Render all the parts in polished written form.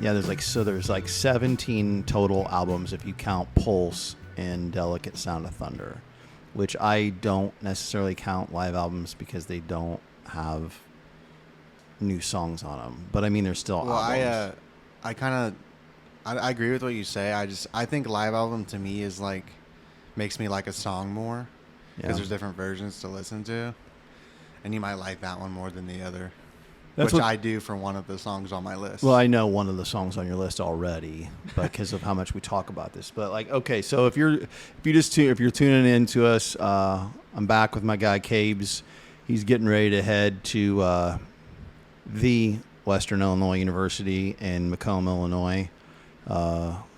Yeah, there's like 17 total albums if you count Pulse and Delicate Sound of Thunder, which I don't necessarily count live albums because they don't have new songs on them. But I mean, they're still albums. I agree with what you say. I think live album to me is like makes me like a song more because there's different versions to listen to, and you might like that one more than the other. Which I do for one of the songs on my list. Well, I know one of the songs on your list already because of how much we talk about this. But like, okay, so if you're tuning in to us, I'm back with my guy Kabes. He's getting ready to head to the Western Illinois University in Macomb, Illinois.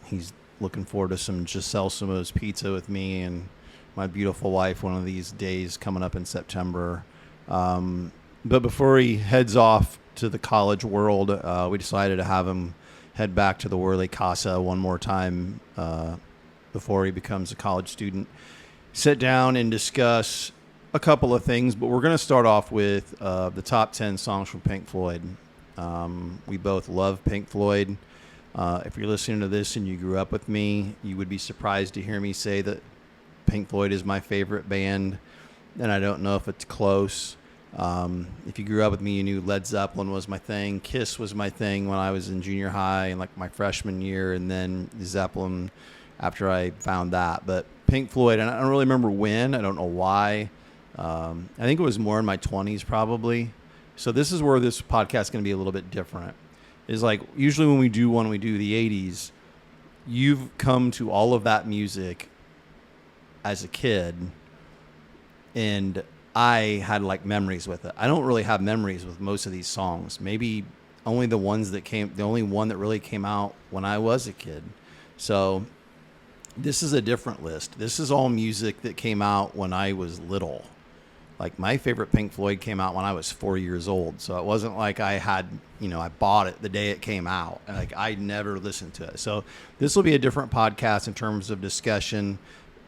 He's looking forward to some Giselle Simo's pizza with me and my beautiful wife one of these days coming up in September. But before he heads off to the college world, we decided to have him head back to the Wherley Casa one more time before he becomes a college student. Sit down and discuss a couple of things, but we're going to start off with the top 10 songs from Pink Floyd. We both love Pink Floyd. If you're listening to this and you grew up with me, you would be surprised to hear me say that Pink Floyd is my favorite band, and I don't know if it's close. If you grew up with me, you knew Led Zeppelin was my thing. Kiss was my thing when I was in junior high and like my freshman year, and then Zeppelin after I found that. But Pink Floyd, and I don't really remember when. I don't know why. I think it was more in my 20s probably. So this is where this podcast is going to be a little bit different. Is like usually when we do the 80s, you've come to all of that music as a kid, and I had like memories with it. I don't really have memories with most of these songs. Maybe only the only one that really came out when I was a kid. So this is a different list. This is all music that came out when I was little. Like my favorite Pink Floyd came out when I was 4 years old. So it wasn't like I had, I bought it the day it came out. Like I never listened to it. So this will be a different podcast in terms of discussion,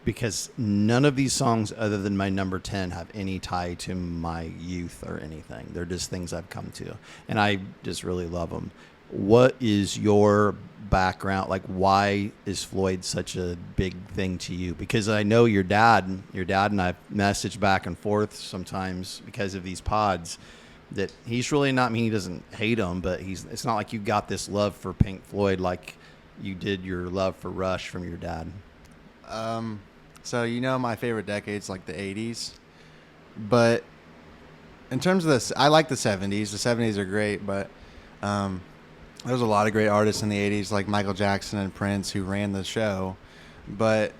because none of these songs other than my number 10 have any tie to my youth or anything. They're just things I've come to, and I just really love them. What is your background? Like, why is Floyd such a big thing to you? Because I know your dad and I've messaged back and forth sometimes because of these pods that he's really not, he doesn't hate them, but it's not like you got this love for Pink Floyd like you did your love for Rush from your dad. So my favorite decade's like the 80s, but in terms of this, I like the 70s. The 70s are great, but there was a lot of great artists in the 80s like Michael Jackson and Prince who ran the show, but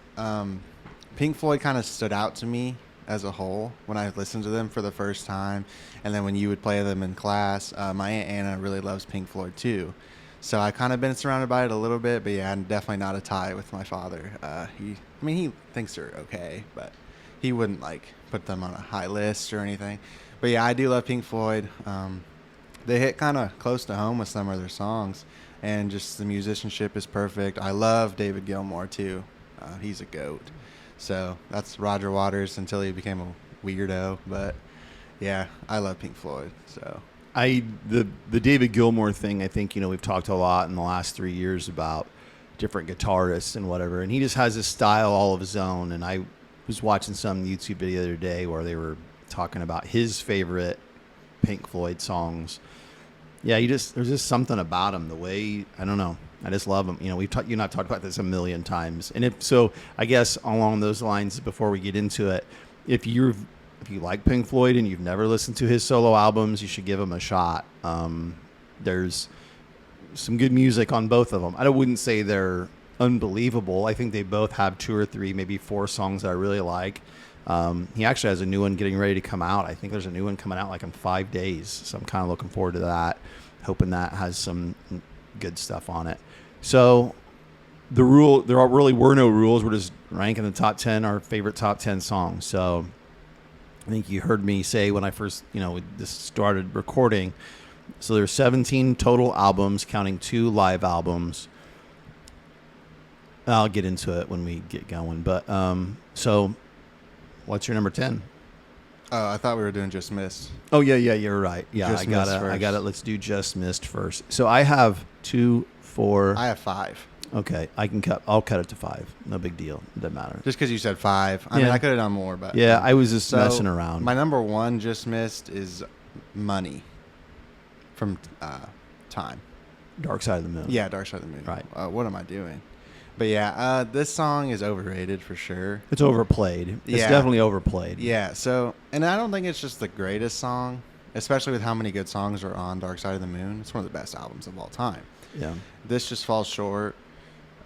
Pink Floyd kind of stood out to me as a whole when I listened to them for the first time, and then when you would play them in class. My Aunt Anna really loves Pink Floyd too. So I kind of been surrounded by it a little bit, but yeah, I'm definitely not a tie with my father. He thinks they're okay, but he wouldn't like put them on a high list or anything. But yeah, I do love Pink Floyd. They hit kind of close to home with some of their songs, and just the musicianship is perfect. I love David Gilmour too. He's a goat. So that's Roger Waters until he became a weirdo. But yeah, I love Pink Floyd. So. The David Gilmour thing, I think, we've talked a lot in the last 3 years about different guitarists and whatever, and he just has his style all of his own. And I was watching some YouTube video the other day where they were talking about his favorite Pink Floyd songs. Yeah, there's just something about him, the way, I don't know, I just love him. You and I've talked about this a million times. And I guess along those lines, before we get into it, if you like Pink Floyd and you've never listened to his solo albums, you should give him a shot. There's some good music on both of them. I wouldn't say they're unbelievable. I think they both have 2 or 3, maybe 4 songs that I really like. He actually has a new one getting ready to come out. I think there's a new one coming out like in 5 days. So I'm kind of looking forward to that, hoping that has some good stuff on it. So there really were no rules. We're just ranking the top 10, our favorite top 10 songs. So I think you heard me say when I first, this started recording. So there's 17 total albums, counting 2 live albums. I'll get into it when we get going. But so what's your number 10? Oh, I thought we were doing Just Missed. Oh yeah, you're right. Yeah, Just Missed I first. got it. Let's do Just Missed first. So I have 2, 4. I have 5. Okay, I'll cut it to 5. No big deal. Doesn't matter. Just because you said 5. I mean, I could have done more, but Yeah, I was just so messing around. My number 1 Just Missed is Money from Time. Dark Side of the Moon. Yeah, Dark Side of the Moon. Right. What am I doing? But yeah, this song is overrated for sure. It's overplayed. It's Yeah. definitely overplayed. Yeah, so, and I don't think it's just the greatest song, especially with how many good songs are on Dark Side of the Moon. It's one of the best albums of all time. Yeah. This just falls short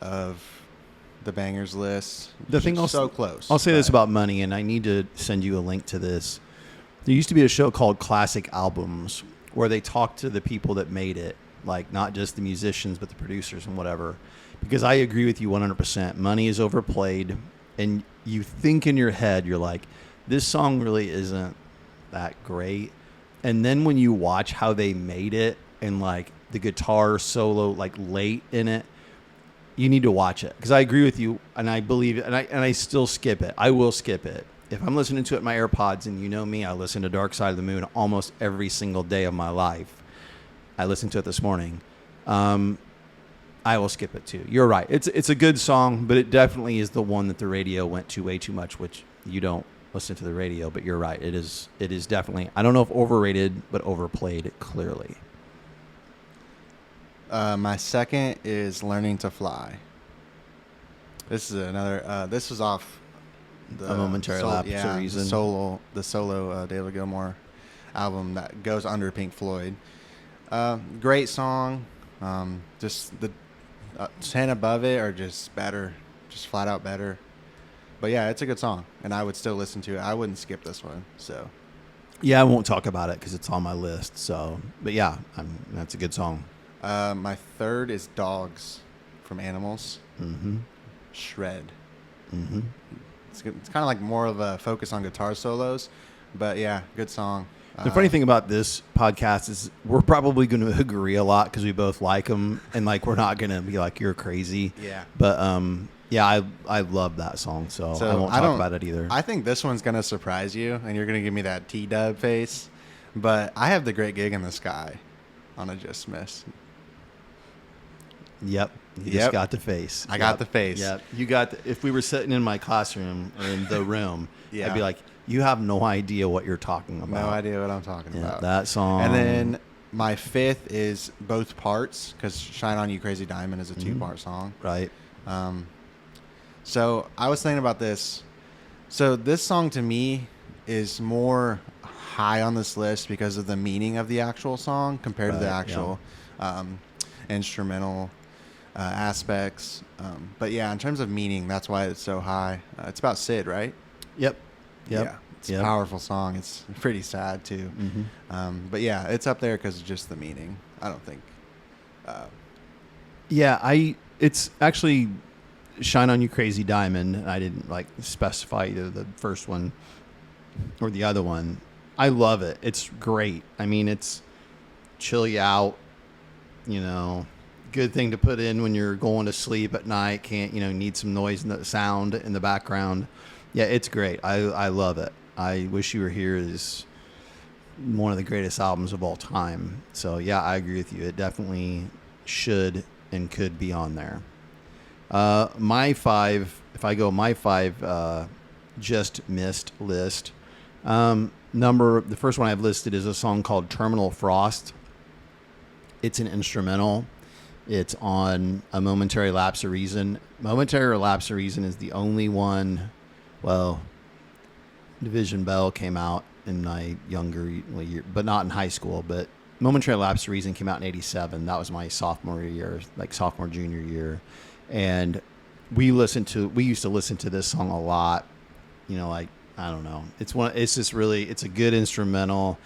of the bangers list. The thing Just so close. I'll say this but- about Money, and I need to send you a link to this. There used to be a show called Classic Albums where they talked to the people that made it, like not just the musicians, but the producers and whatever. Because I agree with you 100%. Money is overplayed, and you think in your head, you're like, this song really isn't that great. And then when you watch how they made it and like the guitar solo like late in it, you need to watch it. Because I agree with you, and I believe it, and I still skip it. I will skip it. If I'm listening to it in my AirPods, and you know me, I listen to Dark Side of the Moon almost every single day of my life. I listened to it this morning. I will skip it too. You're right. It's a good song, but it definitely is the one that the radio went to way too much, which you don't listen to the radio, but you're right. It is definitely, I don't know if overrated, but overplayed clearly. My second is Learning to Fly. This is another, this was off A Momentary Lapse of Reason. The solo David Gilmour album that goes under Pink Floyd. Great song. Just the 10 above it are just better, just flat out better. But yeah, it's a good song, and I would still listen to it. I wouldn't skip this one. So Yeah, I won't talk about it because it's on my list. So, but yeah, that's a good song. my third is Dogs from Animals. Mm-hmm. Shred. Mm-hmm. It's good. It's kind of like more of a focus on guitar solos, but yeah, good song. The funny thing about this podcast is we're probably going to agree a lot because we both like them, and like we're not going to be like you're crazy. Yeah. But yeah, I love that song, so I won't talk about it either. I think this one's gonna surprise you, and you're gonna give me that T-dub face. But I have The Great Gig in the Sky on a Just Miss. Yep. You Yep. just got the face. I got the face. Yep. You got if we were sitting in my classroom or in the room, Yeah. I'd be like, you have no idea what you're talking about. No idea what I'm talking Yeah, about. that song. And then my fifth is both parts, because Shine On You Crazy Diamond is a two-part song. Right. So I was thinking about this. So this song to me is more high on this list because of the meaning of the actual song compared to the Right, actual instrumental aspects. But yeah, in terms of meaning, that's why it's so high. It's about Sid, right? Yep. Yep. Yeah. It's Yep. a powerful song. It's pretty sad too. Mm-hmm. But yeah, it's up there because of just the meaning. I don't think. Yeah, it's actually Shine On You Crazy Diamond. I didn't like specify either the first one or the other one. I love it. It's great. I mean, it's chill you out, good thing to put in when you're going to sleep at night. Can't, need some noise and the sound in the background. Yeah, it's great. I love it. I Wish You Were Here is one of the greatest albums of all time. So yeah, I agree with you. It definitely should and could be on there. My five, if I go my five, just missed list. The first one I've listed is a song called Terminal Frost. It's an instrumental. It's on A Momentary Lapse of Reason. Momentary Lapse of Reason is the only one, well, Division Bell came out in my younger year, but not in high school, but Momentary Lapse of Reason came out in 87. That was my sophomore year, like sophomore, junior year. And we used to listen to this song a lot, I don't know. It's a good instrumental.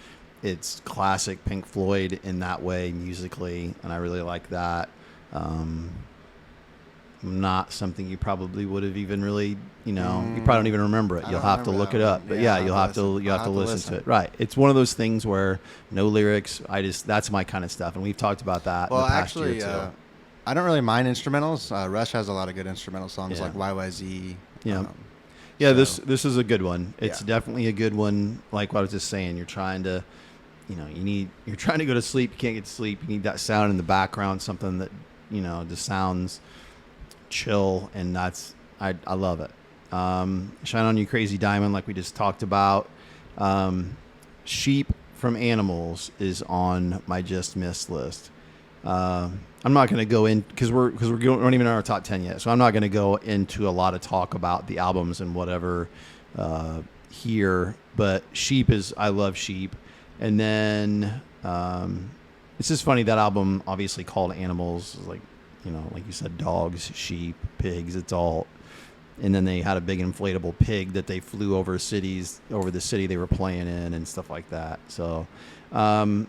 It's classic Pink Floyd in that way musically. And I really like that. Not something you probably would have even really, you probably don't even remember it. I You'll don't have to remember look that it up. one. But Yeah, yeah, you'll have to listen to it. Right. It's one of those things where no lyrics. That's my kind of stuff. And we've talked about that in the past year too. I don't really mind instrumentals. Rush has a lot of good instrumental songs Yeah. like YYZ. Yeah. Yeah, So, this is a good one. It's Yeah. definitely a good one. Like what I was just saying, you're trying to, you're trying to go to sleep. You can't get to sleep. You need that sound in the background, something that, just sounds chill, and I love it. Shine on You Crazy Diamond, like we just talked about. Sheep from Animals is on my just missed list. I'm not going to go in because we're not even in our top 10 yet, so I'm not going to go into a lot of talk about the albums and whatever here. But I love Sheep, and then it's just funny that album, obviously called Animals, is like like you said, dogs, sheep, pigs. It's all. And then they had a big inflatable pig that they flew over the city they were playing in and stuff like that. So the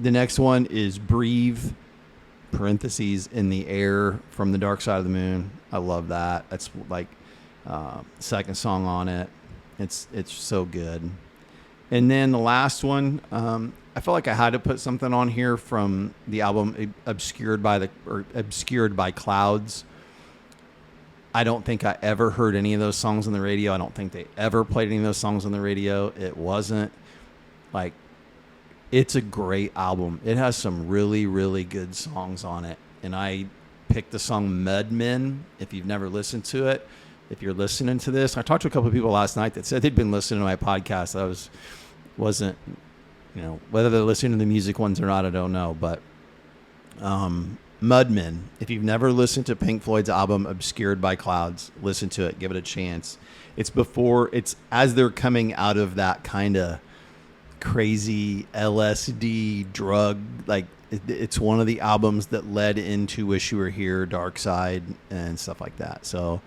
next one is Breathe, parentheses, In the Air from the Dark Side of the Moon. I love that. That's like second song on it. It's so good. And then the last one, I felt like I had to put something on here from the album Obscured by Clouds. I don't think I ever heard any of those songs on the radio. I don't think they ever played any of those songs on the radio. It wasn't like, it's a great album. It has some really, really good songs on it. And I picked the song Mudmen. If you've never listened to it, if you're listening to this, I talked to a couple of people last night that said they'd been listening to my podcast. Wasn't, whether they're listening to the music ones or not, I don't know. But Mudmen, if you've never listened to Pink Floyd's album Obscured by Clouds, listen to it, give it a chance. It's as they're coming out of that kind of crazy LSD drug, like it's one of the albums that led into Wish You Were Here, Dark Side, and stuff like that. So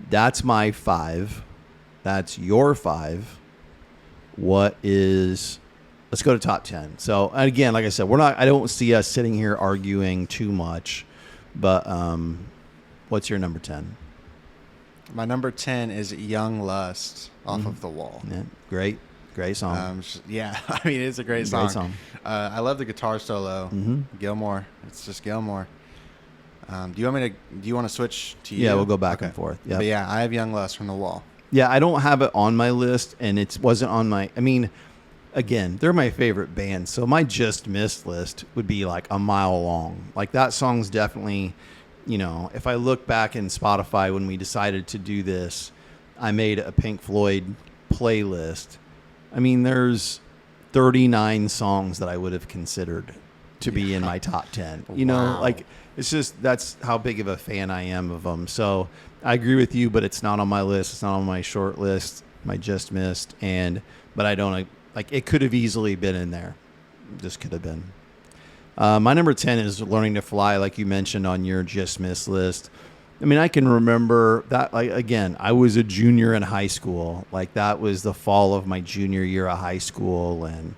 that's my 5. That's your 5. Let's go to top 10. So again, like I said, I don't see us sitting here arguing too much, but what's your number 10? My number 10 is Young Lust off of The Wall. Yeah, great song. Yeah, I mean, it's a great song. I love the guitar solo. Gilmore. It's just Gilmore. Do you want to switch to you? Yeah, we'll go back and forth. Yeah. But yeah, I have Young Lust from The Wall. Yeah, I don't have it on my list, and it wasn't on my, again, they're my favorite band, so my just missed list would be like a mile long. Like that song's definitely, if I look back in Spotify when we decided to do this, I made a Pink Floyd playlist. There's 39 songs that I would have considered to be in my top 10. Wow. Like it's just, that's how big of a fan I am of them. So I agree with you, but it's not on my list. It's not on my short list, my just missed. But I don't, like, it could have easily been in there. Just could have been. My number 10 is Learning to Fly, like you mentioned on your just missed list. I can remember that, like, again, I was a junior in high school. Like, that was the fall of my junior year of high school. And,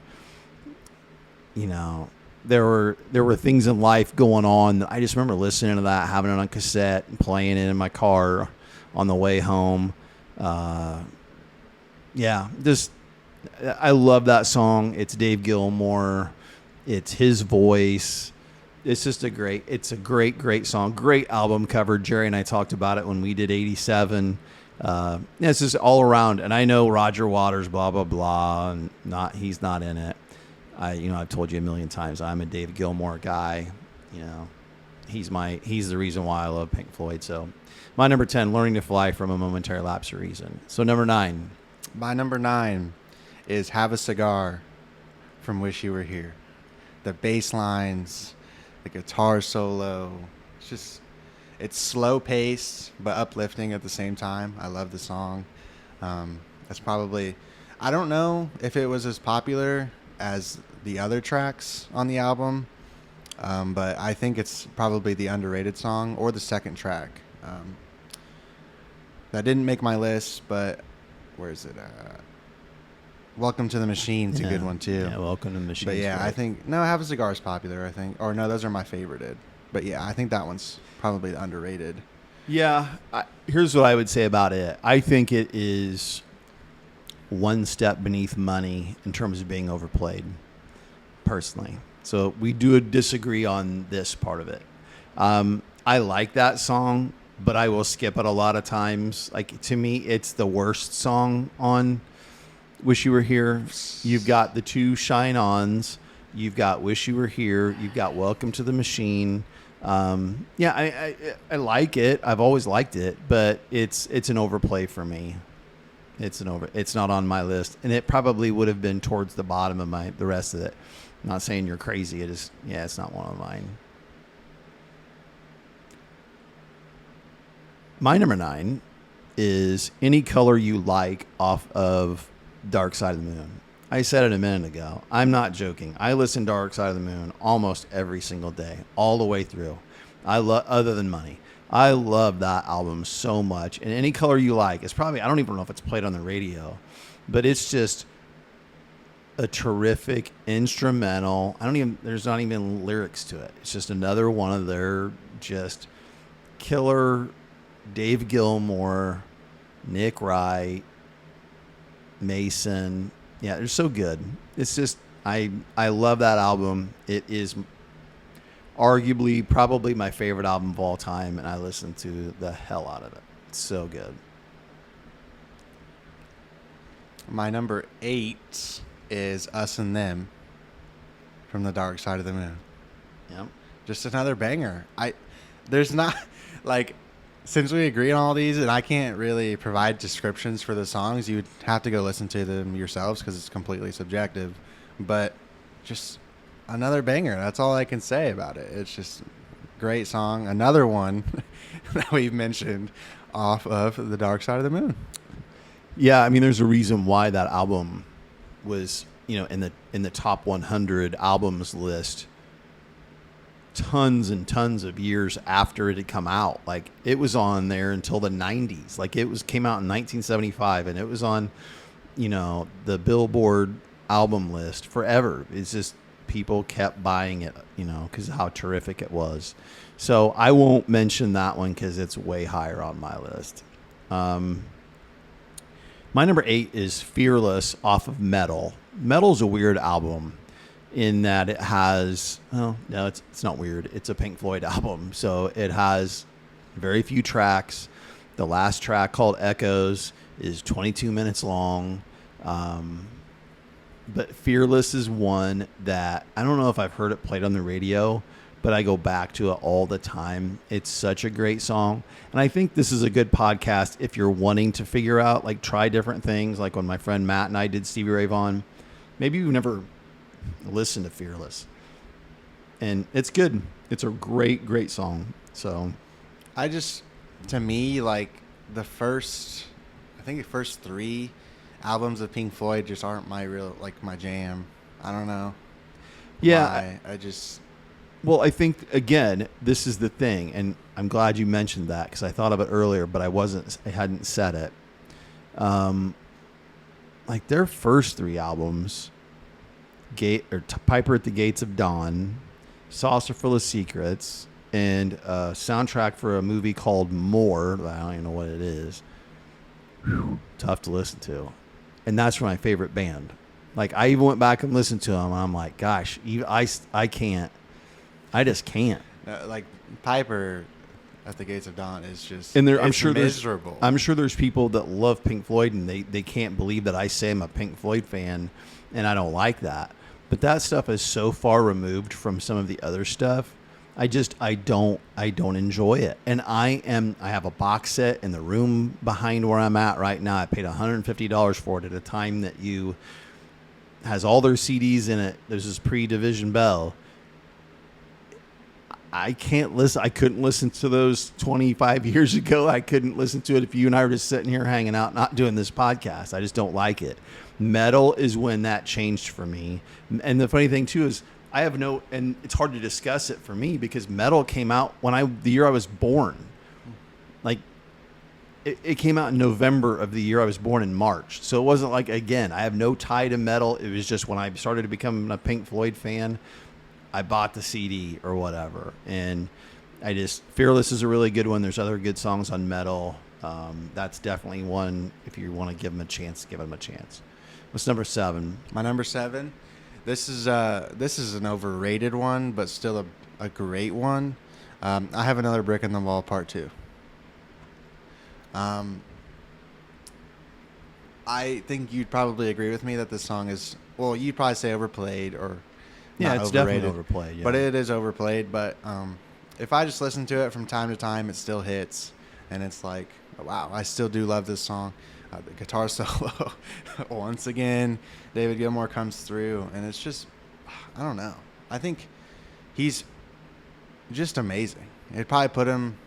there were things in life going on that I just remember listening to that, having it on cassette and playing it in my car on the way home. I love that song. It's Dave Gilmour. It's his voice. It's just a great song. Great album cover. Jerry and I talked about it when we did 87. It's just all around. And I know Roger Waters, blah, blah, blah, and he's not in it. I've told you a million times, I'm a Dave Gilmour guy. He's the reason why I love Pink Floyd. So my number 10, Learning to Fly from a Momentary Lapse of Reason. So number 9. My number 9 is Have a Cigar from Wish You Were Here. The bass lines, the guitar solo, it's slow paced but uplifting at the same time. I love the song. That's probably, I don't know if it was as popular as the other tracks on the album, but I think it's probably the underrated song or the second track. That didn't make my list, but where is it? Welcome to the Machine's a good one too. Yeah, Welcome to the Machine. But yeah, I think Have a Cigar is popular. I think, or no, those are my favorited. But yeah, I think that one's probably underrated. Yeah, here's what I would say about it. I think it is one step beneath Money in terms of being overplayed, personally. So we do disagree on this part of it. I like that song. but I will skip it a lot of times. Like, to me, it's the worst song on Wish You Were Here. You've got the two Shine-Ons. You've got Wish You Were Here. You've got Welcome to the Machine. Yeah, I like it. I've always liked it, but it's an overplay for me. It's not on my list, and it probably would have been towards the bottom of the rest of it. I'm not saying you're crazy. It's not one of mine. My number 9 is Any Color You Like off of Dark Side of the Moon. I said it a minute ago. I'm not joking. I listen to Dark Side of the Moon almost every single day, all the way through. Other than Money. I love that album so much. And Any Color You Like is probably, I don't even know if it's played on the radio, but it's just a terrific instrumental. There's not even lyrics to it. It's just another one of their just killer Dave Gilmour, Nick Wright, Mason. Yeah, they're so good. It's just, I love that album. It is arguably probably my favorite album of all time, and I listen to the hell out of it. It's so good. My number 8 is Us and Them from the Dark Side of the Moon. Yep. Just another banger. There's not, like, since we agree on all these, and I can't really provide descriptions for the songs, you would have to go listen to them yourselves because it's completely subjective. But just another banger. That's all I can say about it. It's just a great song. Another one that we've mentioned off of the Dark Side of the Moon. Yeah, I mean, there's a reason why that album was, in the top 100 albums list tons and tons of years after it had come out. Like, it was on there until the 90s. Like, came out in 1975, and it was on, the Billboard album list forever. It's just people kept buying it, because of how terrific it was. So I won't mention that one because it's way higher on my list. My number 8 is Fearless off of Metal. Metal's a weird album in that it has, no, it's not weird. It's a Pink Floyd album. So it has very few tracks. The last track, called Echoes, is 22 minutes long. But Fearless is one that I don't know if I've heard it played on the radio, but I go back to it all the time. It's such a great song. And I think this is a good podcast if you're wanting to figure out, like, try different things. Like when my friend Matt and I did Stevie Ray Vaughan, maybe you've never listened to Fearless. And it's good. It's a great, great song. So to me, like, the first 3 albums of Pink Floyd just aren't my jam. I don't know. Yeah. Why. Well, I think, again, this is the thing, and I'm glad you mentioned that because I thought of it earlier, but I hadn't said it. Like, their first 3 albums, Piper at the Gates of Dawn, Saucer Full of Secrets, and a soundtrack for a movie called More. I don't even know what it is. Whew, tough to listen to. And that's my favorite band. Like, I even went back and listened to them, and I'm like, gosh, I can't. I just can't. Like, Piper at the Gates of Dawn is just, and I'm sure miserable. I'm sure there's people that love Pink Floyd, and they can't believe that I say I'm a Pink Floyd fan, and I don't like that. But that stuff is so far removed from some of the other stuff. I don't enjoy it. And I have a box set in the room behind where I'm at right now. I paid $150 for it at a time that has all their CDs in it. There's this pre-Division Bell. I can't listen. I couldn't listen to those 25 years ago. I couldn't listen to it if you and I were just sitting here hanging out, not doing this podcast. I just don't like it. Metal is when that changed for me. And the funny thing too is and it's hard to discuss it for me because metal came out the year I was born. Like, it came out in November of the year I was born in March. So it wasn't like, again, I have no tie to metal. It was just when I started to become a Pink Floyd fan, I bought the CD or whatever. And Fearless is a really good one. There's other good songs on Metal. That's definitely one. If you want to give them a chance, give them a chance. What's number 7? My number 7. This is an overrated one, but still a great one. I have Another Brick in the Wall Part 2. I think you'd probably agree with me that this song is, well, you'd probably say overplayed or Yeah, not it's overrated. definitely overplayed. Yeah. But it is overplayed. But if I just listen to it from time to time, it still hits. And it's like, wow, I still do love this song. The guitar solo, once again, David Gilmour comes through. And it's just, I don't know. I think he's just amazing. It'd probably put him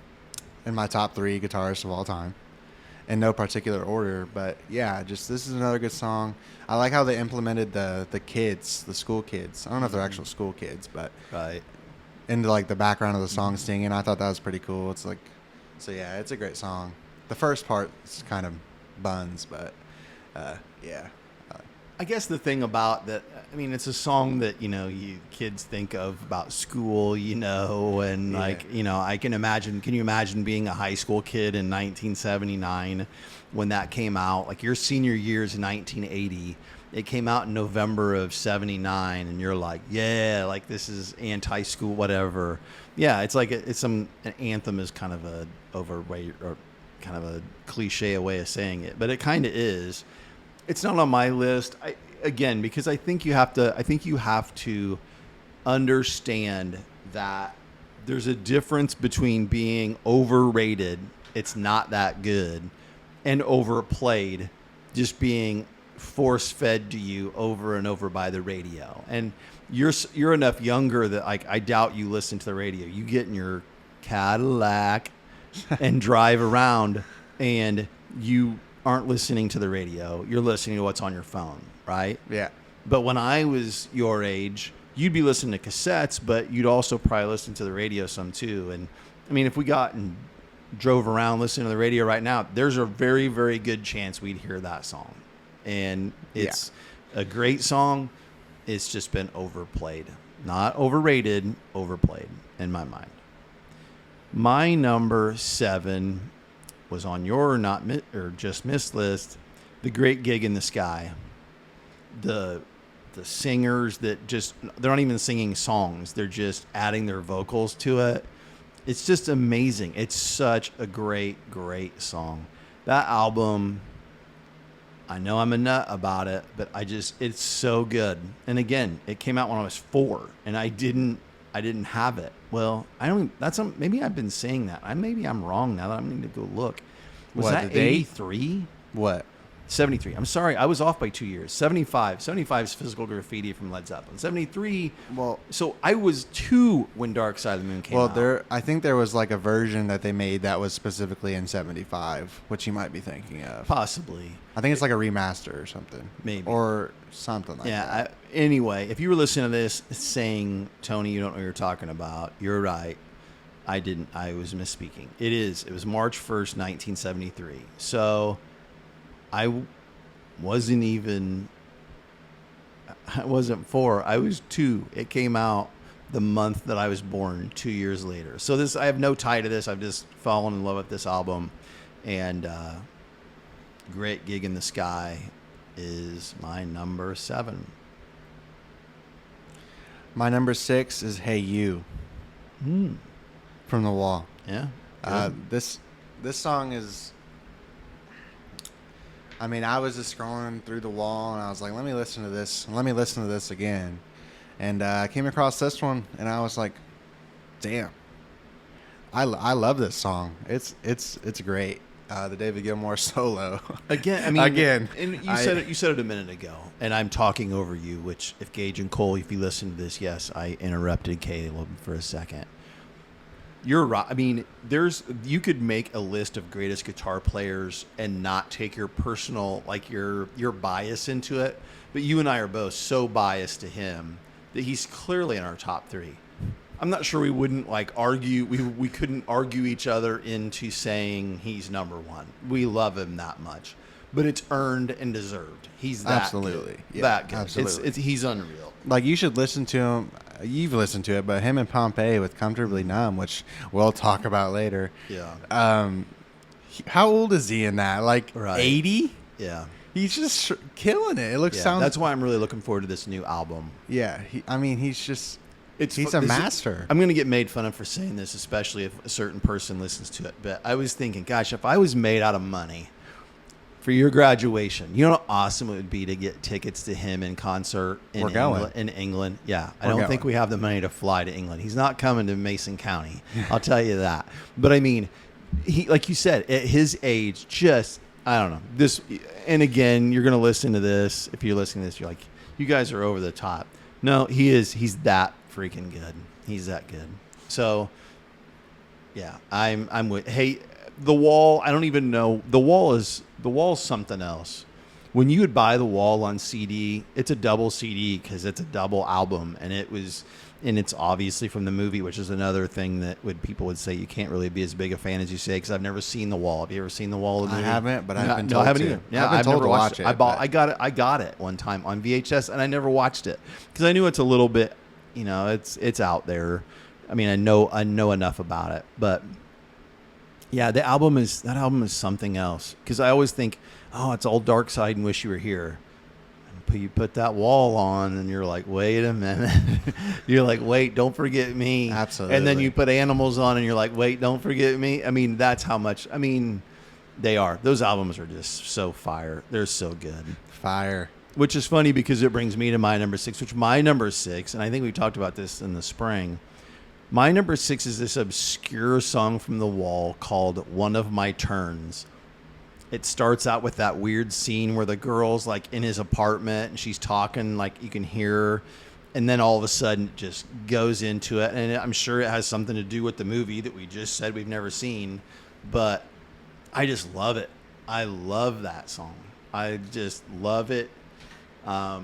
in my top 3 guitarists of all time. In no particular order, but yeah, just this is another good song. I like how they implemented the kids, the school kids. I don't know if they're actual school kids, but right into like the background of the song singing. I thought that was pretty cool. It's like, so yeah, it's a great song. The first part is kind of buns, but yeah. I guess the thing about that, I mean, it's a song that, you kids think of about school, and like, can you imagine being a high school kid in 1979 when that came out? Like your senior year's in 1980, it came out in November of 79 and you're like, yeah, like this is anti-school, whatever. Yeah. It's like, an anthem is kind of a overweight or kind of a cliche way of saying it, but it kind of is. It's not on my list. Because I think you have to understand that there's a difference between being overrated, it's not that good, and overplayed, just being force-fed to you over and over by the radio. And you're enough younger that I doubt you listen to the radio. You get in your Cadillac and drive around, and you aren't listening to the radio. You're listening to what's on your phone, right? Yeah. But when I was your age, you'd be listening to cassettes, but you'd also probably listen to the radio some too. And I mean, if we got and drove around listening to the radio right now, there's a very, very good chance we'd hear that song. And it's a great song. It's just been overplayed. Not overrated, overplayed in my mind. My number 7 was on your just missed list, The Great Gig in the Sky. The singers that they're not even singing songs, they're just adding their vocals to it. It's just amazing. It's such a great great song. That album, I know I'm a nut about it, but it's so good. And again, it came out when I was 4 and I didn't have it. Well, maybe I've been saying that. Maybe I'm wrong now that I'm going to go look. Was that 83? What? 73. I'm sorry. I was off by 2 years. 75. 75 is Physical Graffiti from Led Zeppelin. 73. Well, so I was 2 when Dark Side of the Moon came out. Well, I think there was like a version that they made that was specifically in 75, which you might be thinking of. Possibly. I think it's like a remaster or something. Maybe. Or something like that. Yeah. Anyway, if you were listening to this saying, Tony, you don't know what you're talking about, you're right. I didn't. I was misspeaking. It was March 1st, 1973. So I wasn't 4. I was 2. It came out the month that I was born, 2 years later. So I have no tie to this. I've just fallen in love with this album. And Great Gig in the Sky is my number 7. My number 6 is Hey You. From The Wall. Yeah. This song is, I mean, I was just scrolling through The Wall and I was like, let me listen to this. Let me listen to this again. And I came across this one and I was like, damn. I love this song. It's great. The David Gilmour solo. Again. And you said it a minute ago, and I'm talking over you, which if Gage and Cole, if you listen to this, yes, I interrupted Kaleb for a second. You're right. I mean, you could make a list of greatest guitar players and not take your personal, like your bias into it. But you and I are both so biased to him that he's clearly in our top 3. I'm not sure we wouldn't like argue. We couldn't argue each other into saying he's number 1. We love him that much, but it's earned and deserved. He's that absolutely good. Yeah, that good. Absolutely. He's unreal. Like you should listen to him. You've listened to it, but him and Pompeii with Comfortably Numb, which we'll talk about later. Yeah. How old is he in that? Like 80? Yeah. He's just killing it. It looks sounds. That's why I'm really looking forward to this new album. Yeah. He's just. He's a master. I'm going to get made fun of for saying this, especially if a certain person listens to it. But I was thinking, gosh, if I was made out of money for your graduation, you know how awesome it would be to get tickets to him in concert in England. Yeah, I don't think we have the money to fly to England. He's not coming to Mason County. I'll tell you that. But I mean, he, like you said, at his age, just, I don't know. This, and again, you're going to listen to this. If you're listening to this, you're like, you guys are over the top. No, he's that freaking good. He's that good. So, yeah, I'm with. Hey, The Wall. I don't even know. The Wall's something else. When you would buy The Wall on CD, it's a double CD because it's a double album, and it's obviously from the movie, which is another thing that people would say you can't really be as big a fan as you say because I've never seen The Wall. Have you ever seen The Wall? I haven't, but I've been told I haven't to. either. Yeah, I've been told never to watched watch it. I got it one time on VHS, and I never watched it because I knew it's a little bit, it's out there. I mean, I know enough about it, but yeah, that album is something else because I always think, oh, it's all Dark Side and Wish You Were Here. You put that Wall on and you're like, wait a minute. You're like, wait, don't forget me. Absolutely. And then you put Animals on and you're like, wait, don't forget me. I mean, that's how much, they are. Those albums are just so fire. They're so good. Fire. Which is funny because it brings me to my number 6, which my number 6, and I think we talked about this in the spring. My number 6 is this obscure song from The Wall called One of My Turns. It starts out with that weird scene where the girl's like in his apartment and she's talking, like you can hear her, and then all of a sudden it just goes into it. And I'm sure it has something to do with the movie that we just said we've never seen, but I just love it. I love that song. I just love it. I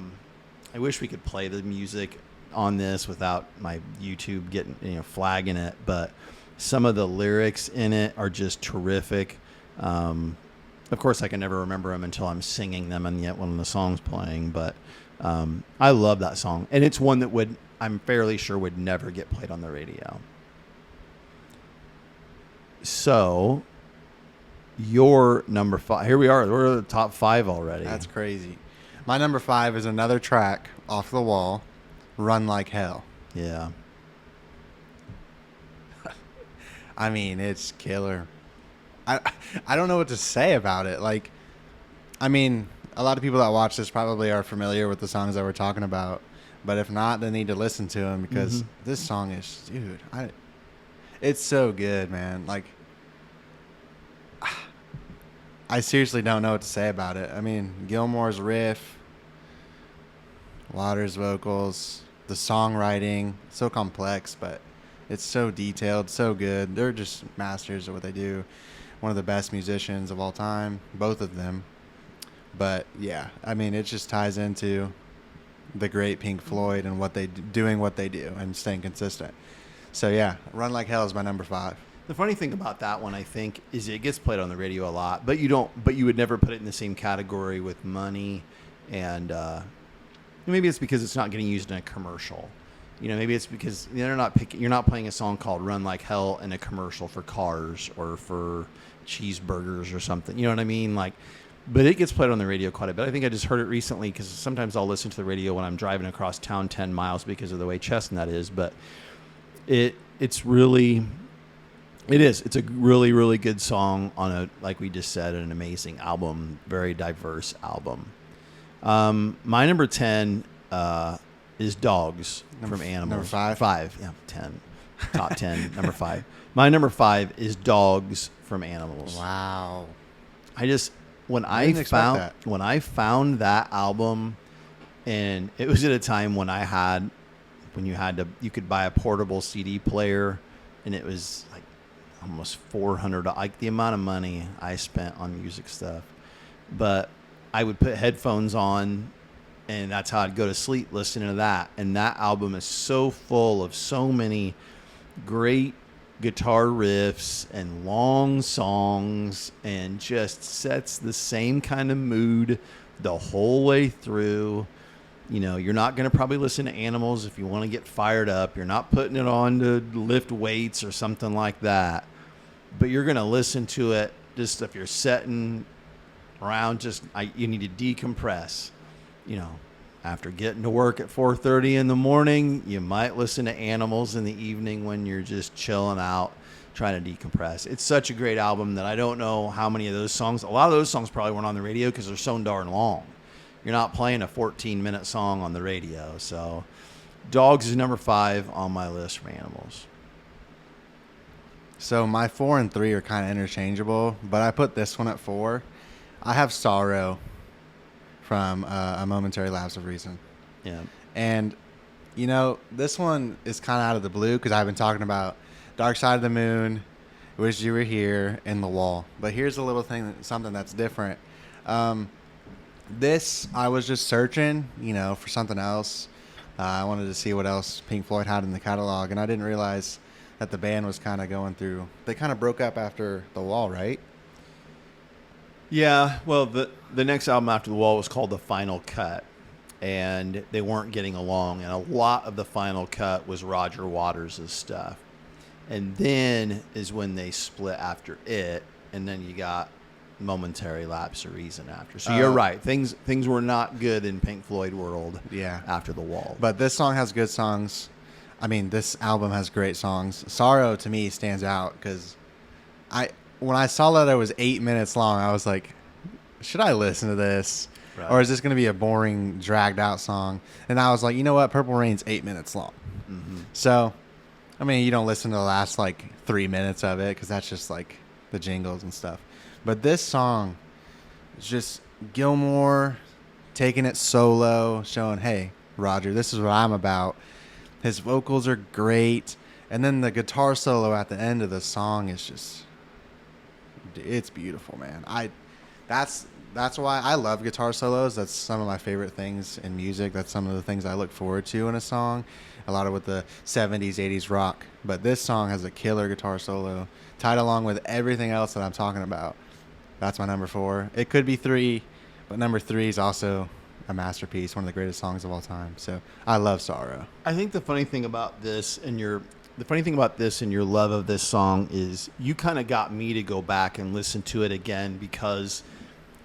wish we could play the music on this without my YouTube getting, flagging it, but some of the lyrics in it are just terrific. Of course, I can never remember them until I'm singing them and yet one of the songs playing. But I love that song. And it's one that I'm fairly sure would never get played on the radio. So, your number 5. Here we are. We're at the top 5 already. That's crazy. My number 5 is another track off The Wall, Run Like Hell. Yeah. I mean, it's killer. I don't know what to say about it. Like, I mean, a lot of people that watch this probably are familiar with the songs that we're talking about. But if not, they need to listen to them because this song is, dude, it's so good, man. Like, I seriously don't know what to say about it. I mean, Gilmore's riff, Waters' vocals, the songwriting, so complex, but it's so detailed, so good. They're just masters at what they do. One of the best musicians of all time, both of them. But yeah, I mean, it just ties into the great Pink Floyd and doing what they do and staying consistent. So yeah, Run Like Hell is my number 5. The funny thing about that one, I think, is it gets played on the radio a lot, but you would never put it in the same category with Money, and maybe it's because it's not getting used in a commercial. Maybe it's because you're not playing a song called Run Like Hell in a commercial for cars or for cheeseburgers or something. You know what I mean? But it gets played on the radio quite a bit. I think I just heard it recently because sometimes I'll listen to the radio when I'm driving across town 10 miles because of the way Chestnut is. But it's a really, really good song on like we just said, an amazing album, very diverse album. My number 10 is Dogs from Animals. Number 5? 5, yeah, 10. Top 10, number 5. My number 5 is Dogs from Animals. Wow. When I found that album, and it was at a time when you could buy a portable CD player, and it was like almost $400, like the amount of money I spent on music stuff. But I would put headphones on, and that's how I'd go to sleep listening to that. And that album is so full of so many great guitar riffs and long songs, and just sets the same kind of mood the whole way through. You're not going to probably listen to Animals if you want to get fired up. You're not putting it on to lift weights or something like that. But you're going to listen to it just if you're sitting around, you need to decompress. After getting to work at 4:30 in the morning, you might listen to Animals in the evening when you're just chilling out, trying to decompress. It's such a great album that I don't know how many of those songs. A lot of those songs probably weren't on the radio because they're so darn long. You're not playing a 14-minute song on the radio. So Dogs is number 5 on my list for Animals. So my 4 and 3 are kind of interchangeable, but I put this one at 4. I have Sorrow from A Momentary Lapse of Reason. Yeah. And, you know, this one is kind of out of the blue because I've been talking about Dark Side of the Moon, Wish You Were Here, and The Wall. But here's a little thing, something that's different. This, I was just searching, you know, for something else. I wanted to see what else Pink Floyd had in the catalog, and I didn't realize that the band was kind of going through. They kind of broke up after The Wall, right? Yeah, well, the next album after The Wall was called The Final Cut, and they weren't getting along, and a lot of the Final Cut was Roger Waters' stuff. And then is when they split after it, and then you got Momentary Lapse of Reason after. So you're right. Things were not good in Pink Floyd world after The Wall. But this song has good songs. I mean, this album has great songs. Sorrow, to me, stands out because when I saw that it was 8 minutes long, I was like, should I listen to this? Right. Or is this going to be a boring, dragged out song? And I was like, you know what? Purple Rain's 8 minutes long. Mm-hmm. So, I mean, you don't listen to the last, 3 minutes of it because that's just, the jingles and stuff. But this song is just Gilmour taking it solo, showing, hey, Roger, this is what I'm about. His vocals are great. And then the guitar solo at the end of the song is just... it's beautiful, man. That's why I love guitar solos. That's some of my favorite things in music. That's some of the things I look forward to in a song. A lot of with the 70s, 80s rock. But this song has a killer guitar solo tied along with everything else that I'm talking about. That's my number 4. It could be 3, but number 3 is also a masterpiece, one of the greatest songs of all time. So I love Sorrow. I think the funny thing about this and your love of this song is you kind of got me to go back and listen to it again because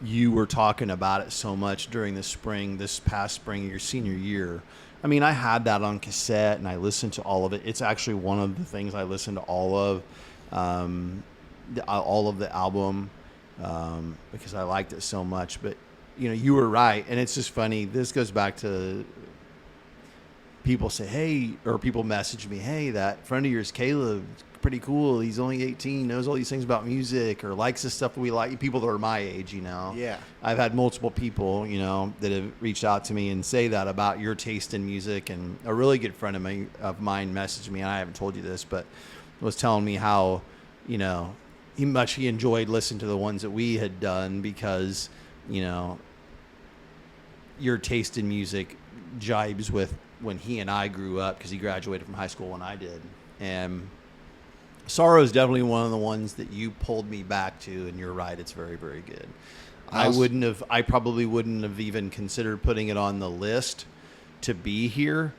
you were talking about it so much during this past spring of your senior year. I mean, I had that on cassette and I listened to all of it. It's actually one of the things I listened to all of the album because I liked it so much. But, you know, you were right. And it's just funny. This goes back to people say, hey, or people message me, hey, that friend of yours, Kaleb, pretty cool. He's only 18, knows all these things about music or likes the stuff that we like. People that are my age, you know. Yeah. I've had multiple people, you know, that have reached out to me and say that about your taste in music. And a really good friend of mine messaged me, and I haven't told you this, but was telling me how, you know, he enjoyed listening to the ones that we had done because, you know, your taste in music jibes with when he and I grew up because he graduated from high school when I did. And Sorrow is definitely one of the ones that you pulled me back to, and you're right, it's very, very good. I probably wouldn't have even considered putting it on the list to be here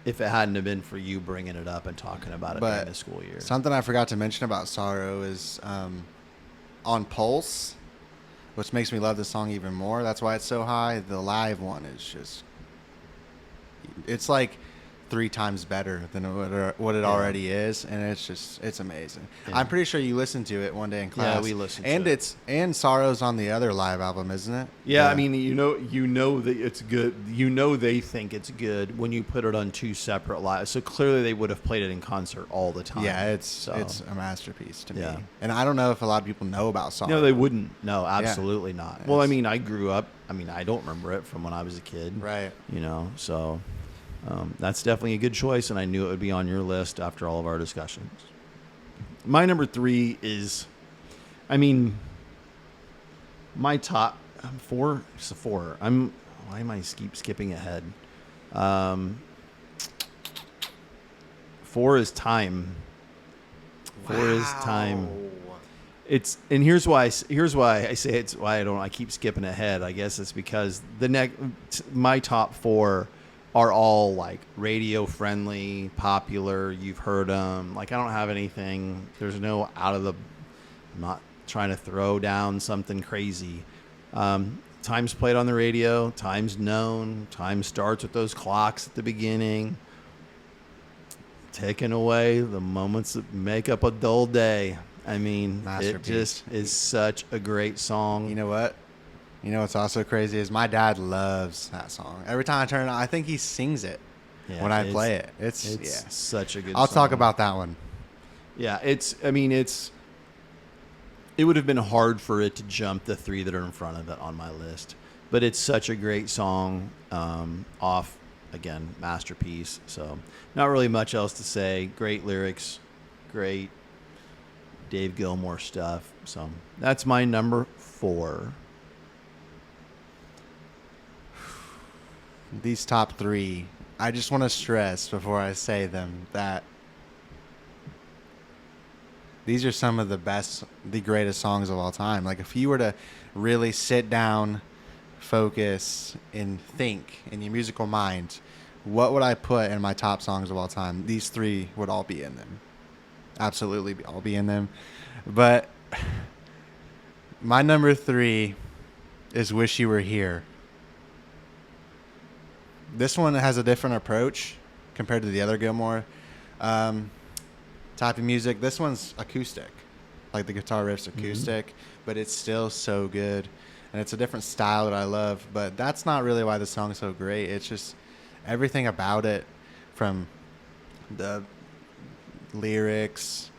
if it hadn't have been for you bringing it up and talking about it during the school year. Something I forgot to mention about Sorrow is on Pulse, which makes me love this song even more. That's why it's so high. The live one is just... it's like 3 times better than what it already is, and it's amazing. Yeah. I'm pretty sure you listened to it one day in class. Yeah, we listened to it. And Sorrow's on the other live album, isn't it? Yeah, I mean, you know that it's good. You know they think it's good when you put it on 2 separate live. So clearly they would have played it in concert all the time. Yeah, it's a masterpiece to me. And I don't know if a lot of people know about Sorrow. No, they wouldn't. No, absolutely not. Well, I mean, I grew up. I mean, I don't remember it from when I was a kid. Right. You know, so... that's definitely a good choice, and I knew it would be on your list after all of our discussions. My number 3 is, I mean, my top 4. It's a 4. Why am I keep skipping ahead? 4 is Time. 4 is Time. And here's why I say it's why I keep skipping ahead. I guess it's because my top 4 are all like radio friendly, popular. You've heard them. Like, I don't have anything. There's no I'm not trying to throw down something crazy. times played on the radio, times known, time starts with those clocks at the beginning, taking away the moments that make up a dull day. I mean, it just is such a great song. You know what? You know what's also crazy is my dad loves that song. Every time I turn it on, I think he sings it when I play it. It's such a good I'll song. talk about that one. Yeah, it would have been hard for it to jump the three that are in front of it on my list. But it's such a great song, off, again, masterpiece. So not really much else to say. Great lyrics, great Dave Gilmour stuff. So that's my number 4. These top 3, I just want to stress before I say them that these are some of the greatest songs of all time. Like if you were to really sit down, focus, and think in your musical mind, what would I put in my top songs of all time? These 3 would all be in them. Absolutely all be in them. But my number 3 is Wish You Were Here. This one has a different approach compared to the other Gilmour type of music. This one's acoustic, like the guitar riff's acoustic, but it's still so good, and it's a different style that I love. But that's not really why the song's so great. It's just everything about it, from the lyrics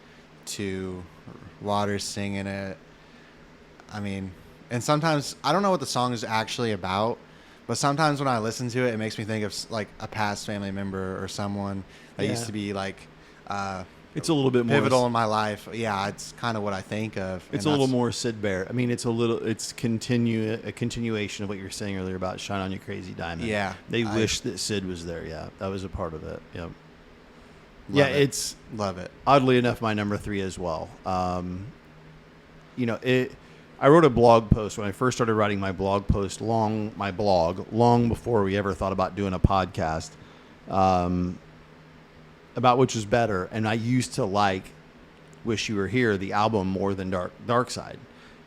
to Waters singing it. I mean, and sometimes I don't know what the song is actually about, but sometimes when I listen to it, it makes me think of like a past family member or someone that used to be like it's a little bit more pivotal in my life. Yeah, it's kind of what I think of. It's a little more Sid Barrett. I mean, it's a continuation of what you were saying earlier about Shine On You Crazy Diamond. Yeah. They wish that Sid was there. Yeah, that was a part of it. Yep. Love it. Oddly enough, my number 3 as well. I wrote a blog post when I first started writing my blog post, long before we ever thought about doing a podcast, about which was better. And I used to like Wish You Were Here, the album, more than Dark Side.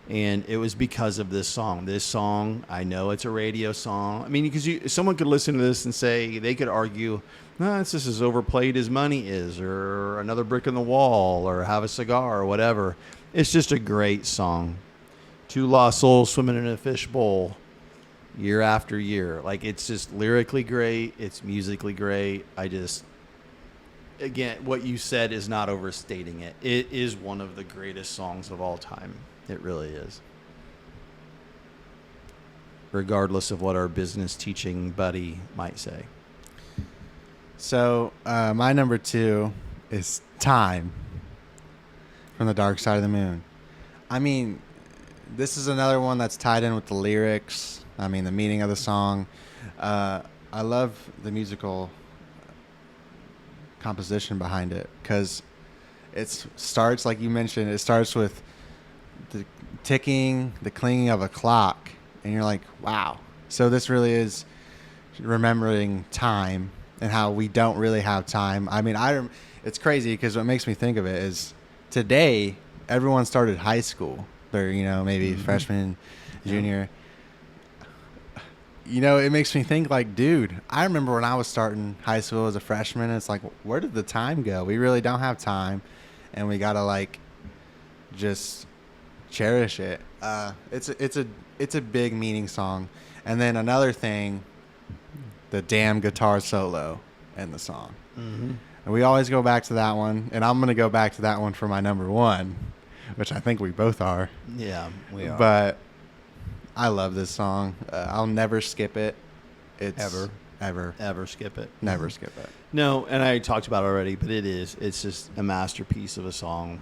And it was because of this song. This song, I know it's a radio song. I mean, because someone could listen to this and say, they could argue, no, it's just as overplayed as Money is, or Another Brick in the Wall, or Have a Cigar, or whatever. It's just a great song. Two lost souls swimming in a fishbowl year after year. Like, it's just lyrically great. It's musically great. Again, what you said is not overstating it. It is one of the greatest songs of all time. It really is. Regardless of what our business teaching buddy might say. So, my number 2 is Time from The Dark Side of the Moon. I mean, this is another one that's tied in with the lyrics. I mean, the meaning of the song. I love the musical composition behind it, because it starts, like you mentioned, it starts with the ticking, the clanging of a clock, and you're like, wow. So this really is remembering time and how we don't really have time. I mean, it's crazy, because what makes me think of it is today everyone started high school. They're, maybe freshman, junior. It makes me think, like, dude, I remember when I was starting high school as a freshman, it's like, where did the time go? We really don't have time, and we got to, like, just cherish it. It's a big meaning song. And then another thing, the damn guitar solo in the song. Mm-hmm. And we always go back to that one, and I'm going to go back to that one for my number 1, which I think we both are. Yeah, we are. But I love this song. I'll never skip it. Ever skip it. Never skip it. No, and I talked about it already, but it's just a masterpiece of a song.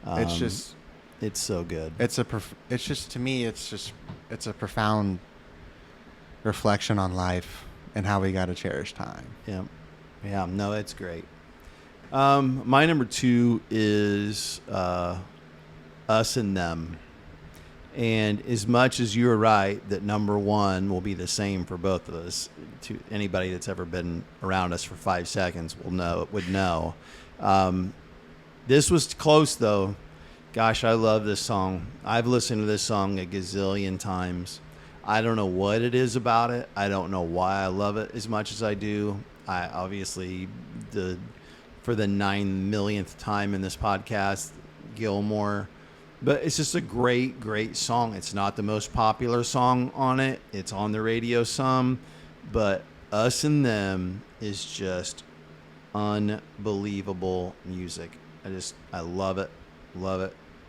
It's so good. To me, it's a profound reflection on life and how we got to cherish time. Yeah, no, it's great. My number 2 is Us and Them. And as much as you're right that number 1 will be the same for both of us, to anybody that's ever been around us for 5 seconds would know. This was close, though. Gosh, I love this song. I've listened to this song a gazillion times. I don't know what it is about it. I don't know why I love it as much as I do. I obviously, for the 9 millionth time in this podcast, Gilmore. But it's just a great, great song. It's not the most popular song on it. It's on the radio some. But Us and Them is just unbelievable music. I love it,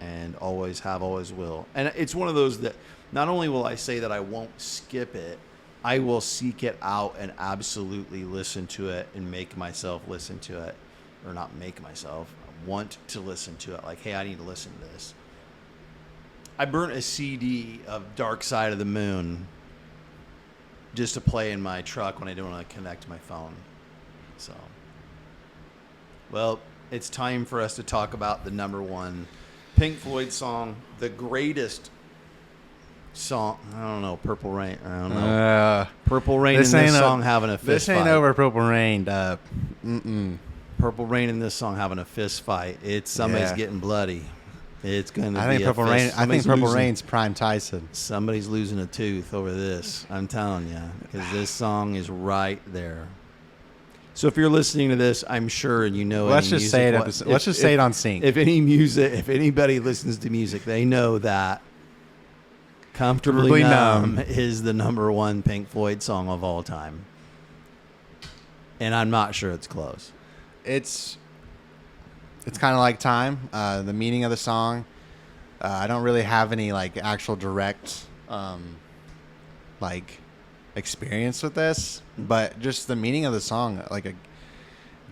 and always have, always will. And it's one of those that not only will I say that I won't skip it, I will seek it out and absolutely listen to it and make myself listen to it. Or not make myself, I want to listen to it. Like, hey, I need to listen to this. I burnt a CD of Dark Side of the Moon just to play in my truck when I don't want to connect my phone. So, well, it's time for us to talk about the number one Pink Floyd song, the greatest song. I don't know, Purple Rain. I don't know. Purple Rain and this song having a fist fight. This ain't over Purple Rain. Purple Rain and this song having a fist fight. It's somebody's getting bloody. It's going to be Purple Rain. I think Purple Rain's prime Tyson. Somebody's losing a tooth over this. I'm telling you, because this song is right there. So if you're listening to this, I'm sure you know. Let's just say it. Let's just say it on sync. If anybody listens to music, they know that "Comfortably Numb" is the number one Pink Floyd song of all time, and I'm not sure it's close. It's kind of like Time. The meaning of the song. I don't really have any like actual direct like experience with this, but just the meaning of the song,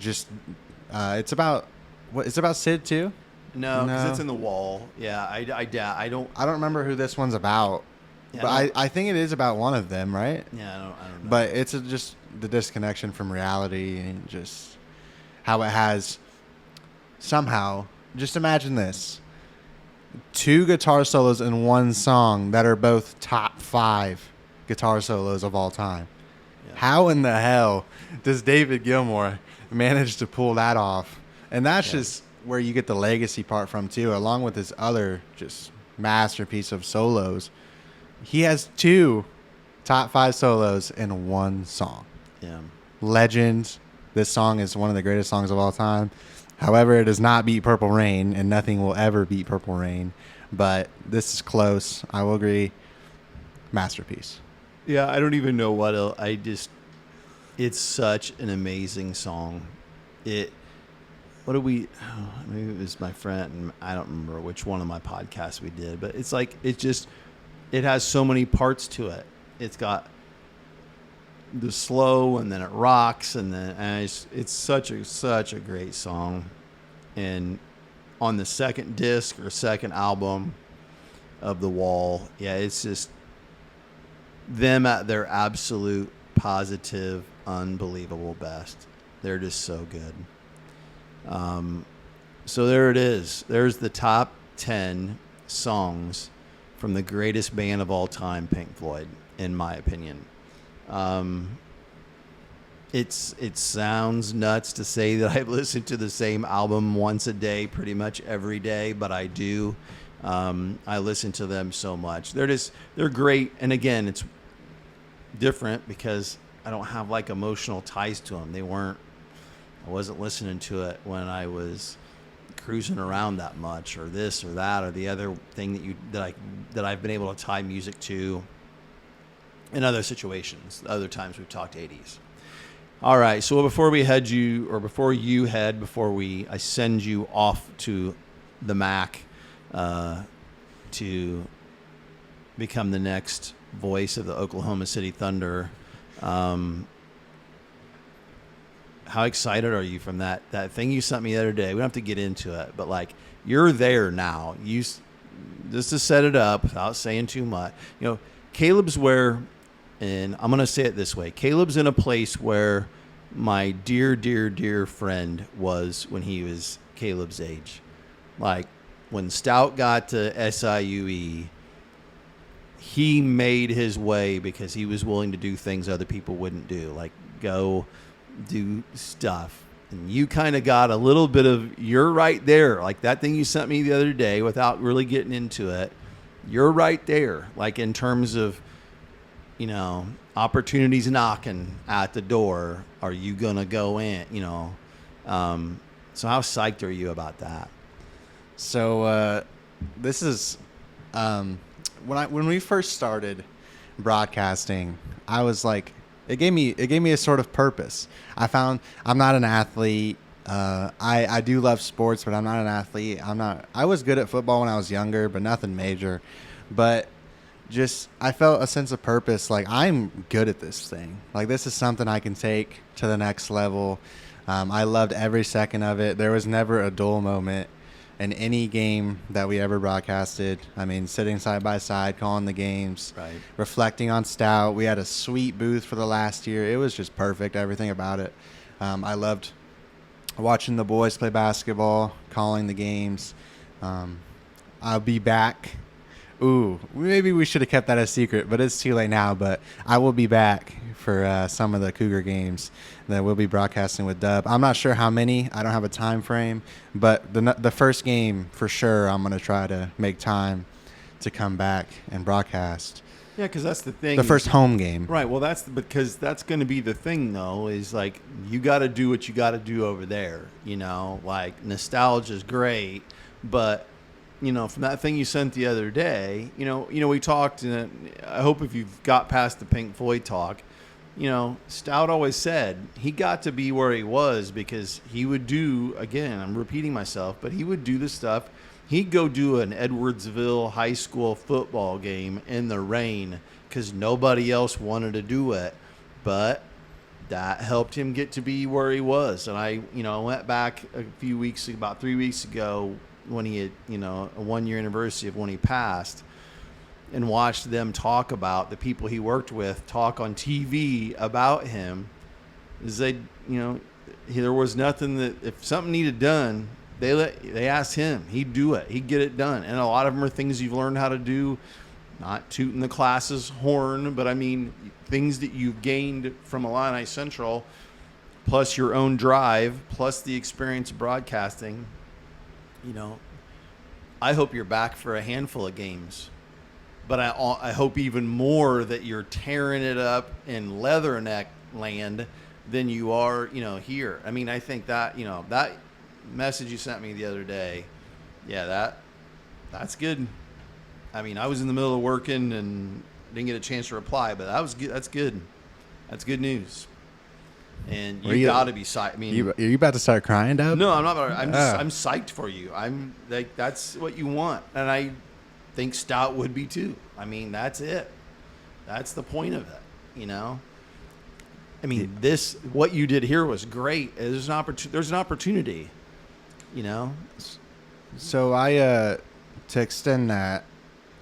it's about what? It's about Sid too. No, because it's in the Wall. Yeah, I don't remember who this one's about, yeah, but I think it is about one of them, right? Yeah, I don't know. But it's just the disconnection from reality and just how it has somehow. Just imagine this: 2 guitar solos in one song that are both top 5 guitar solos of all time. Yeah. How in the hell does David Gilmour manage to pull that off? And that's just where you get the legacy part from too, along with his other just masterpiece of solos. He has 2 top 5 solos in one song. Yeah. Legend. This song is one of the greatest songs of all time. However, it does not beat Purple Rain, and nothing will ever beat Purple Rain. But this is close. I will agree. Masterpiece. Yeah, I don't even know what else. It's such an amazing song. Maybe it was my friend, and I don't remember which one of my podcasts we did, but it's like, it has so many parts to it. It's got the slow, and then it rocks, and then it's such a great song. And on the second disc or second album of The Wall, it's just them at their absolute positive, unbelievable best. They're just so good. So there it is. There's the top 10 songs from the greatest band of all time, Pink Floyd, in my opinion. It sounds nuts to say that I listen to the same album once a day, pretty much every day, but I do. I listen to them so much. They're great. And again, it's different because I don't have like emotional ties to them. I wasn't listening to it when I was cruising around that much, or this or that or the other thing that I've been able to tie music to in other situations, other times we've talked 80s. All right, so before I send you off to the Mac to become the next voice of the Oklahoma City Thunder, how excited are you from that thing you sent me the other day? We don't have to get into it, but like, you're there now. Just to set it up without saying too much, Kaleb's where, and I'm going to say it this way, Kaleb's in a place where my dear, dear, dear friend was when he was Kaleb's age. Like, when Stout got to SIUE, he made his way because he was willing to do things other people wouldn't do, like go do stuff. And you kind of got a little bit of, you're right there. Like that thing you sent me the other day, without really getting into it, you're right there. Like in terms of opportunities knocking at the door. Are you gonna go in? So how psyched are you about that? So this is when we first started broadcasting, I was like, it gave me a sort of purpose. I found I'm not an athlete. I do love sports, but I'm not an athlete. I was good at football when I was younger, but nothing major. But I felt a sense of purpose. Like, I'm good at this thing. Like, this is something I can take to the next level. I loved every second of it. There was never a dull moment in any game that we ever broadcasted. I mean, sitting side by side, calling the games, Right. reflecting on Stout. We had a sweet booth for the last year. It was just perfect, everything about it. I loved watching the boys play basketball, calling the games. I'll be back. Ooh, maybe we should have kept that a secret, but it's too late now. But I will be back for some of the Cougar games that we'll be broadcasting with Dub. I'm not sure how many. I don't have a time frame, but the first game for sure, I'm going to try to make time to come back and broadcast. Yeah, because that's the thing. The first home game. Right. Well, because that's going to be the thing, though, is like you got to do what you got to do over there. Like nostalgia is great, but from that thing you sent the other day, we talked, and I hope if you've got past the Pink Floyd talk, Stout always said he got to be where he was because he would do, again, I'm repeating myself, but he would do the stuff. He'd go do an Edwardsville high school football game in the rain because nobody else wanted to do it. But that helped him get to be where he was. And I went back about 3 weeks ago when he had, a 1-year anniversary of when he passed, and watched them talk about the people he worked with, talk on TV about him. There was nothing that, if something needed done, they asked him. He'd do it. He'd get it done. And a lot of them are things you've learned how to do, not tooting the class's horn, but I mean things that you've gained from Illini Central, plus your own drive, plus the experience of broadcasting. I hope you're back for a handful of games, but I hope even more that you're tearing it up in Leatherneck land than you are, here. I mean, I think that, that message you sent me the other day, yeah, that's good. I mean, I was in the middle of working and didn't get a chance to reply, but that was good. That's good. That's good news. And you got to be psyched. I mean, are you about to start crying, Dub? No, I'm not. I'm psyched for you. I'm like, that's what you want, and I think Stout would be too. I mean, that's it. That's the point of it. I mean, what you did here was great. There's an opportunity. So to extend that,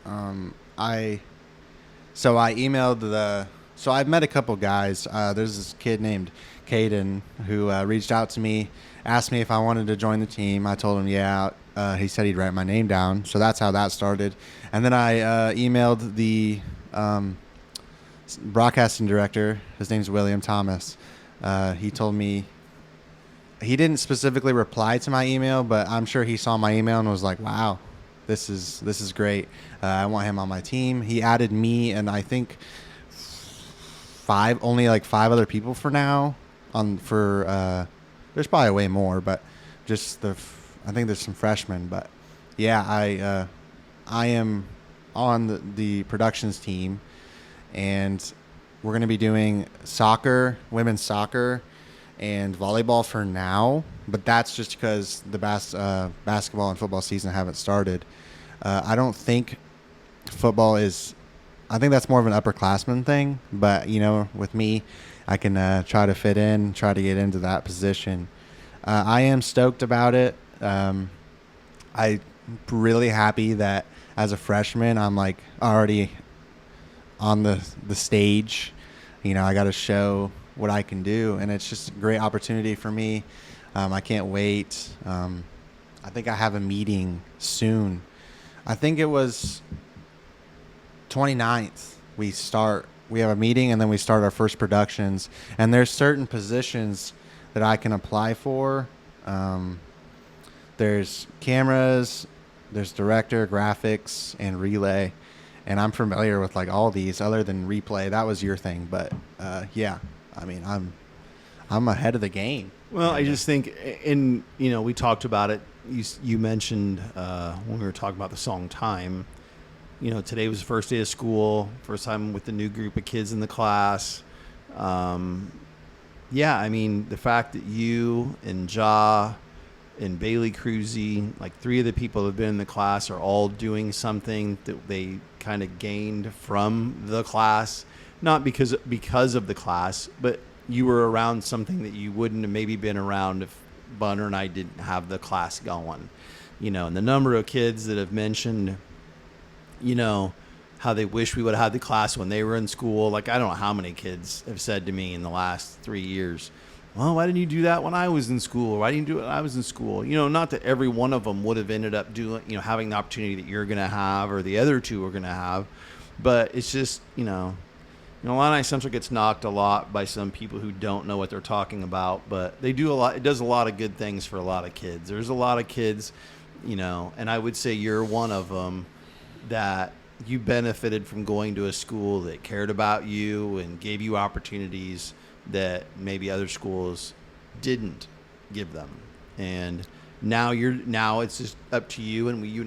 I emailed so I've met a couple guys. There's this kid named Caden who reached out to me, asked me if I wanted to join the team. I told him, yeah. He said he'd write my name down. So that's how that started. And then I emailed the broadcasting director. His name's William Thomas. He told me, he didn't specifically reply to my email, but I'm sure he saw my email and was like, wow, this is great. I want him on my team. He added me and I think only like 5 other people for now. There's probably way more, but just I think there's some freshmen. But yeah, I am on the productions team, and we're going to be doing soccer, women's soccer, and volleyball for now. But that's just because the basketball and football season haven't started. I don't think football is. I think that's more of an upperclassman thing. But with me, I can try to fit in, try to get into that position. I am stoked about it. I'm really happy that as a freshman, I'm like already on the stage. I got to show what I can do, and it's just a great opportunity for me. I can't wait. I think I have a meeting soon. I think it was 29th. We have a meeting, and then we start our first productions. And there's certain positions that I can apply for. There's cameras, there's director, graphics, and relay. and I'm familiar with like all these other than replay. That was your thing, but yeah, I mean, I'm ahead of the game. Well, I just think, we talked about it. You mentioned when we were talking about the song "Time." Today was the first day of school, first time with the new group of kids in the class. Yeah, I mean, the fact that you and Ja and Bailey Cruzy, like 3 of the people that have been in the class, are all doing something that they kind of gained from the class, not because of the class, but you were around something that you wouldn't have maybe been around if Bunner and I didn't have the class going. And the number of kids that have mentioned, how they wish we would have had the class when they were in school. Like, I don't know how many kids have said to me in the last 3 years, well, why didn't you do that when I was in school? Why didn't you do it when I was in school? Not that every one of them would have ended up doing, having the opportunity that you're going to have or the other 2 are going to have. But it's just, Illini Central gets knocked a lot by some people who don't know what they're talking about, but they do a lot. It does a lot of good things for a lot of kids. There's a lot of kids, and I would say you're one of them, that you benefited from going to a school that cared about you and gave you opportunities that maybe other schools didn't give them. And now it's just up to you, and you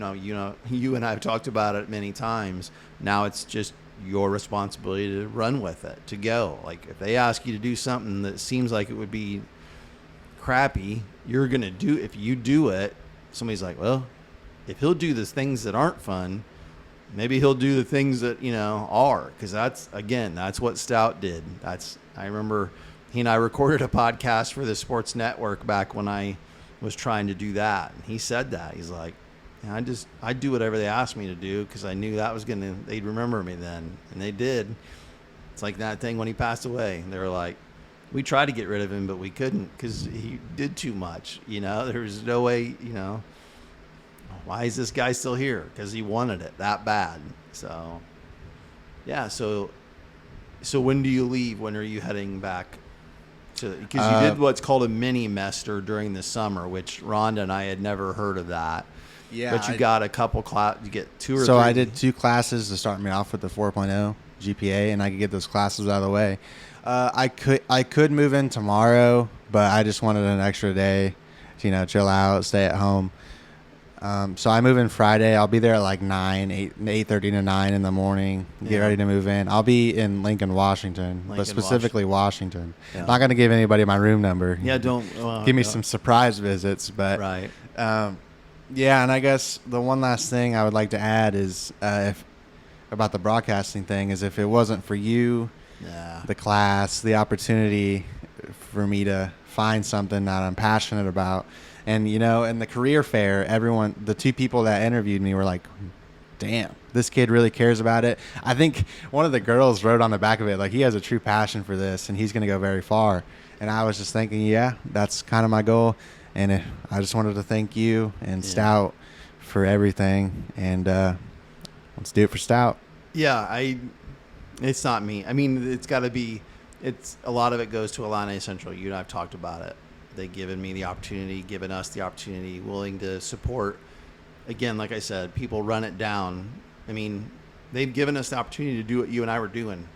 and I have talked about it many times. Now it's just your responsibility to run with it, to go. Like, if they ask you to do something that seems like it would be crappy, you're going to do. If you do it, somebody's like, well, if he'll do the things that aren't fun, maybe he'll do the things that, are. Because that's what Stout did. I remember he and I recorded a podcast for the Sports Network back when I was trying to do that. And he said that. He's like, I do whatever they asked me to do because I knew that was they'd remember me then. And they did. It's like that thing when he passed away. They were like, we tried to get rid of him, but we couldn't because he did too much. There was no way, why is this guy still here? Because he wanted it that bad. So, yeah. So when do you leave? When are you heading back? Because you did what's called a mini-mester during the summer, which Rhonda and I had never heard of that. Yeah. But you got a couple you get 2 or 3. So I did 2 classes to start me off with the 4.0 GPA, and I could get those classes out of the way. I could move in tomorrow, but I just wanted an extra day to, chill out, stay at home. So I move in Friday. I'll be there at like 8:30 to 9 in the morning. Get ready to move in. I'll be in Lincoln, Washington, but specifically Washington. Yeah. Not going to give anybody my room number. Yeah, don't give me some surprise visits. But right. Yeah, and I guess the one last thing I would like to add is about the broadcasting thing is if it wasn't for you, the class, the opportunity for me to find something that I'm passionate about. And, in the career fair, the 2 people that interviewed me were like, damn, this kid really cares about it. I think one of the girls wrote on the back of it, like, he has a true passion for this and he's going to go very far. And I was just thinking, yeah, that's kind of my goal. And I just wanted to thank you and Stout for everything. And let's do it for Stout. Yeah, it's not me. I mean, it's got to be, a lot of it goes to Illini Central. You and I have talked about it. They've given me the opportunity, given us the opportunity, willing to support. Again, like I said, people run it down. I mean, they've given us the opportunity to do what you and I were doing.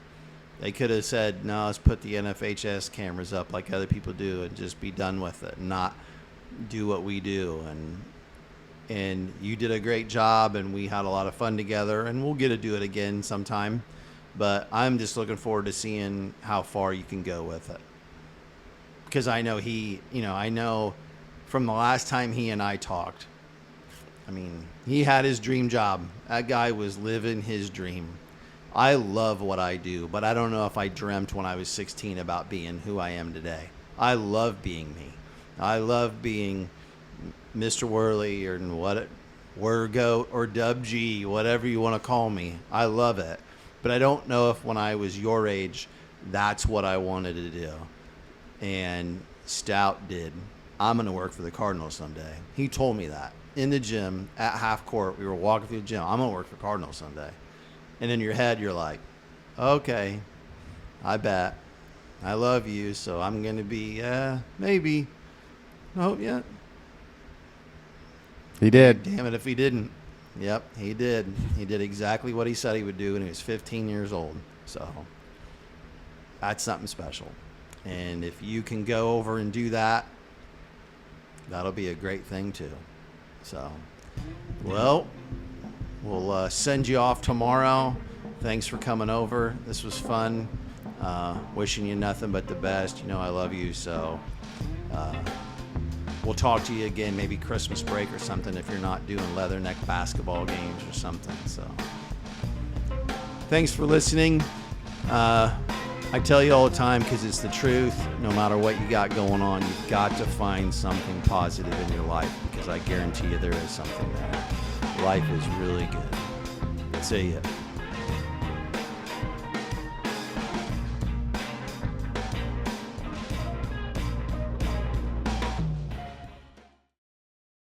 They could have said, no, let's put the NFHS cameras up like other people do and just be done with it and not do what we do. And you did a great job, and we had a lot of fun together, and we'll get to do it again sometime. But I'm just looking forward to seeing how far you can go with it. Because I know I know from the last time he and I talked, I mean, he had his dream job. That guy was living his dream. I love what I do, but I don't know if I dreamt when I was 16 about being who I am today. I love being me. I love being Mr. Wherley or Wergo or Dub G, whatever you want to call me. I love it. But I don't know if when I was your age, that's what I wanted to do. And Stout did. I'm going to work for the Cardinals someday. He told me that in the gym at half court. We were walking through the gym. I'm going to work for Cardinals someday. And in your head, you're like, okay, I bet. I love you, so I'm going to be, maybe. Oh, yeah. He did. Damn it if he didn't. Yep, he did. He did exactly what he said he would do when he was 15 years old. So that's something special. And if you can go over and do that, that'll be a great thing too. So, well, we'll send you off tomorrow. Thanks for coming over. This was fun. Wishing you nothing but the best. You know I love you. So we'll talk to you again, maybe Christmas break or something if you're not doing Leatherneck basketball games or something. So thanks for listening. I tell you all the time because it's the truth. No matter what you got going on, you've got to find something positive in your life because I guarantee you there is something there. Life is really good. See ya.